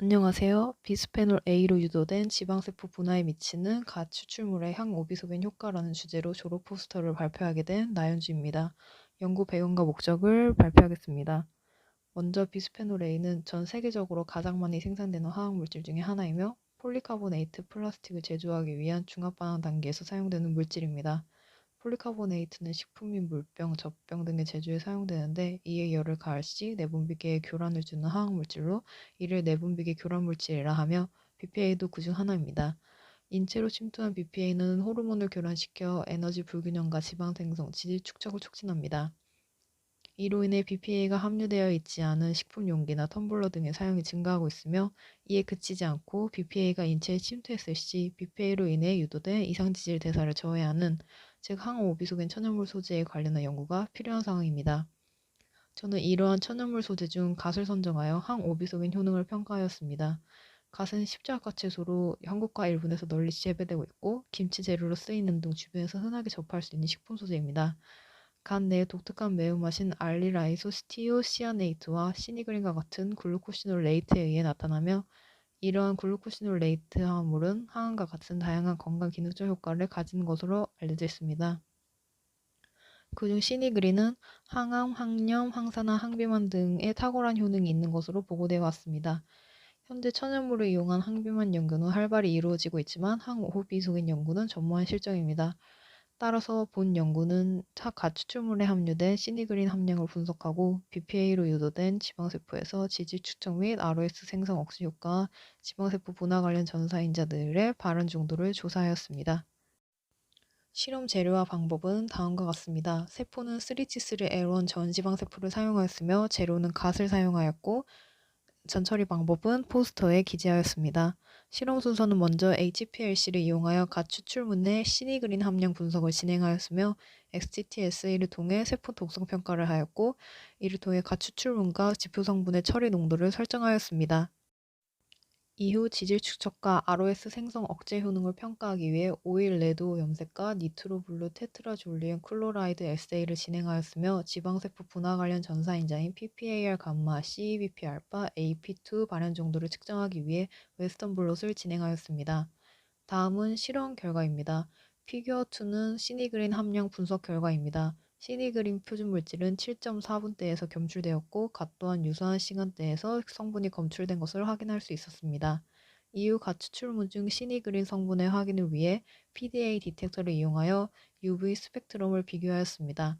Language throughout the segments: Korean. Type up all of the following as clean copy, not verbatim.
안녕하세요. 비스페놀 A로 유도된 지방세포 분화에 미치는 가추출물의 항오비소겐 효과라는 주제로 졸업 포스터를 발표하게 된 나연주입니다. 연구 배경과 목적을 발표하겠습니다. 먼저 비스페놀 A는 전 세계적으로 가장 많이 생산되는 화학물질 중에 하나이며 폴리카보네이트 플라스틱을 제조하기 위한 중합반응 단계에서 사용되는 물질입니다. 폴리카보네이트는 식품 및 물병, 젖병 등의 제조에 사용되는데 이에 열을 가할 시 내분비계에 교란을 주는 화학물질로 이를 내분비계 교란물질이라 하며 BPA도 그중 하나입니다. 인체로 침투한 BPA는 호르몬을 교란시켜 에너지 불균형과 지방 생성, 지질 축적을 촉진합니다. 이로 인해 BPA가 함유되어 있지 않은 식품 용기나 텀블러 등의 사용이 증가하고 있으며 이에 그치지 않고 BPA가 인체에 침투했을 시 BPA로 인해 유도된 이상지질 대사를 저해하는 즉 항오비소겐 천연물 소재에 관련한 연구가 필요한 상황입니다. 저는 이러한 천연물 소재 중 갓을 선정하여 항오비소겐 효능을 평가하였습니다. 갓은 십자가 채소로 한국과 일본에서 널리 재배되고 있고 김치 재료로 쓰이는 등 주변에서 흔하게 접할 수 있는 식품 소재입니다. 간 내의 독특한 매운맛인 알리라이소스티오시아네이트와 시니그린과 같은 글루코시놀레이트에 의해 나타나며 이러한 글루코시놀레이트 화합물은 항암과 같은 다양한 건강 기능적 효과를 가지는 것으로 알려져 있습니다. 그중 시니그린은 항암, 항염, 항산화, 항비만 등의 탁월한 효능이 있는 것으로 보고되어 왔습니다. 현재 천연물을 이용한 항비만 연구는 활발히 이루어지고 있지만 항오비소겐 연구는 전무한 실정입니다. 따라서 본 연구는 가추출물에 함유된 시니그린 함량을 분석하고 BPA로 유도된 지방세포에서 지질 축적 및 ROS 생성 억제 효과와 지방세포 분화 관련 전사인자들의 발현 정도를 조사하였습니다. 실험 재료와 방법은 다음과 같습니다. 세포는 3T3L1 전지방세포를 사용하였으며 재료는 갓을 사용하였고 전처리 방법은 포스터에 기재하였습니다. 실험 순서는 먼저 HPLC를 이용하여 갓 추출물 내 시니그린 함량 분석을 진행하였으며 XTTSA를 통해 세포 독성 평가를 하였고 이를 통해 갓 추출물과 지표 성분의 처리 농도를 설정하였습니다. 이후 지질 축적과 ROS 생성 억제 효능을 평가하기 위해 오일 레드 염색과 니트로블루 테트라졸리움 클로라이드 에세이를 진행하였으며 지방세포 분화 관련 전사인자인 PPAR 감마, CEBP 알파, AP2 발현 정도를 측정하기 위해 웨스턴 블롯을 진행하였습니다. 다음은 실험 결과입니다. 피규어 2는 시니그린 함량 분석 결과입니다. 시니그린 표준 물질은 7.4분대에서 검출되었고 갓 또한 유사한 시간대에서 성분이 검출된 것을 확인할 수 있었습니다. 이후 갓 추출물 중 시니그린 성분의 확인을 위해 PDA 디텍터를 이용하여 UV 스펙트럼을 비교하였습니다.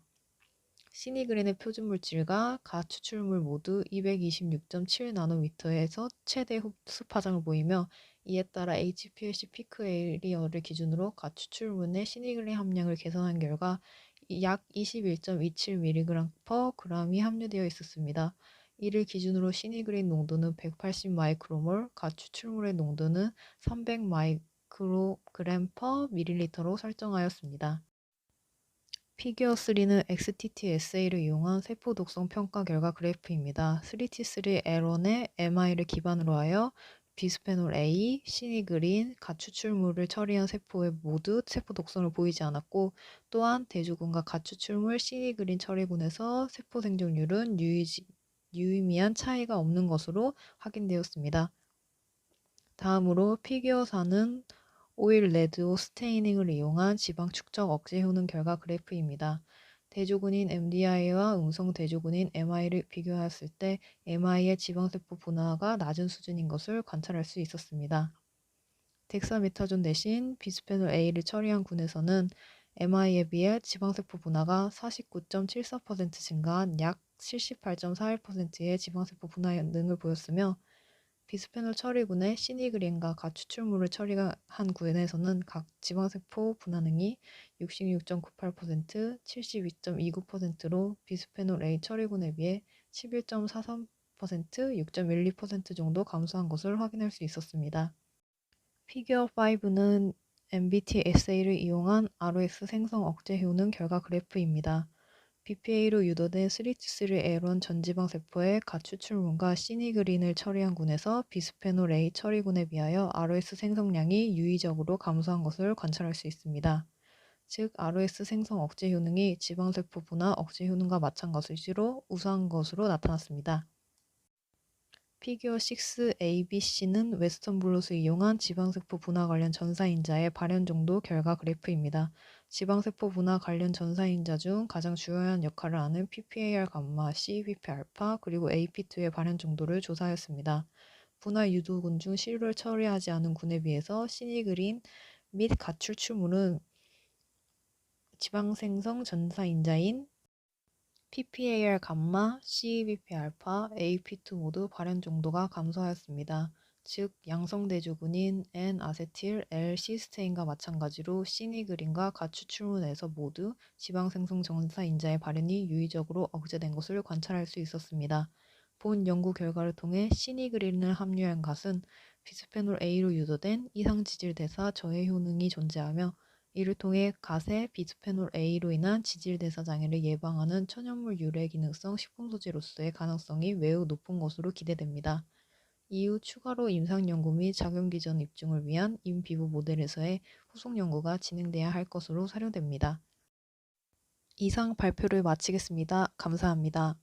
시니그린의 표준 물질과 갓 추출물 모두 226.7나노미터에서 최대 흡수 파장을 보이며 이에 따라 HPLC 피크 에리어를 기준으로 갓 추출물의 시니그린 함량을 계산한 결과 약 21.27mg/g이 함유되어 있었습니다. 이를 기준으로 시니그린 농도는 180 마이크로몰, 갓 추출물의 농도는 300 마이크로그램/ml로 설정하였습니다. 피규어 3는 XTTSA를 이용한 세포 독성 평가 결과 그래프입니다. 3T3L1의 MI를 기반으로 하여 비스페놀 A, 시니그린, 가추출물을 처리한 세포에 모두 세포 독성을 보이지 않았고 또한 대주군과 가추출물 시니그린 처리군에서 세포 생존율은 유의미한 차이가 없는 것으로 확인되었습니다. 다음으로 피규어 4는 오일 레드오 스테이닝을 이용한 지방 축적 억제 효능 결과 그래프입니다. 대조군인 MDI와 음성 대조군인 MI를 비교하였을 때 MI의 지방세포 분화가 낮은 수준인 것을 관찰할 수 있었습니다. 덱사메타존 대신 비스페놀 A를 처리한 군에서는 MI에 비해 지방세포 분화가 49.74% 증가한 약 78.41%의 지방세포 분화 능을 보였으며 비스페놀 처리군의 시니그린과 가추출물을 처리한 군에서는 각 지방세포 분화능이 66.98%, 72.29%로 비스페놀 A 처리군에 비해 11.43%, 6.12% 정도 감소한 것을 확인할 수 있었습니다. 피규어 5는 MBTSA를 이용한 ROS 생성 억제 효능 결과 그래프입니다. BPA로 유도된 3T3L1 전지방 세포의 가추출물과 시니그린을 처리한 군에서 비스페놀 A 처리군에 비하여 ROS 생성량이 유의적으로 감소한 것을 관찰할 수 있습니다. 즉 ROS 생성 억제 효능이 지방세포 분화 억제 효능과 마찬가지로 우수한 것으로 나타났습니다. 피규어 6 ABC는 웨스턴 블롯을 이용한 지방세포 분화 관련 전사인자의 발현 정도 결과 그래프입니다. 지방세포 분화 관련 전사인자 중 가장 중요한 역할을 하는 PPAR 감마, CEBP 알파, 그리고 AP2의 발현 정도를 조사하였습니다. 분화 유도군 중 시료를 처리하지 않은 군에 비해서 시니그린 및 가출출물은 지방생성 전사인자인 PPAR 감마, CEBP 알파, AP2 모두 발현 정도가 감소하였습니다. 즉, 양성대조군인 N-아세틸 L-시스테인과 마찬가지로 시니그린과 가추출문에서 모두 지방생성 전사인자의 발현이 유의적으로 억제된 것을 관찰할 수 있었습니다. 본 연구 결과를 통해 시니그린을 함유한 갓은 비스페놀 A로 유도된 이상지질대사 저해 효능이 존재하며 이를 통해 갓의 비스페놀 A로 인한 지질대사 장애를 예방하는 천연물 유래 기능성 식품소재로서의 가능성이 매우 높은 것으로 기대됩니다. 이후 추가로 임상 연구 및 작용 기전 입증을 위한 인비보 모델에서의 후속 연구가 진행돼야 할 것으로 사료됩니다. 이상 발표를 마치겠습니다. 감사합니다.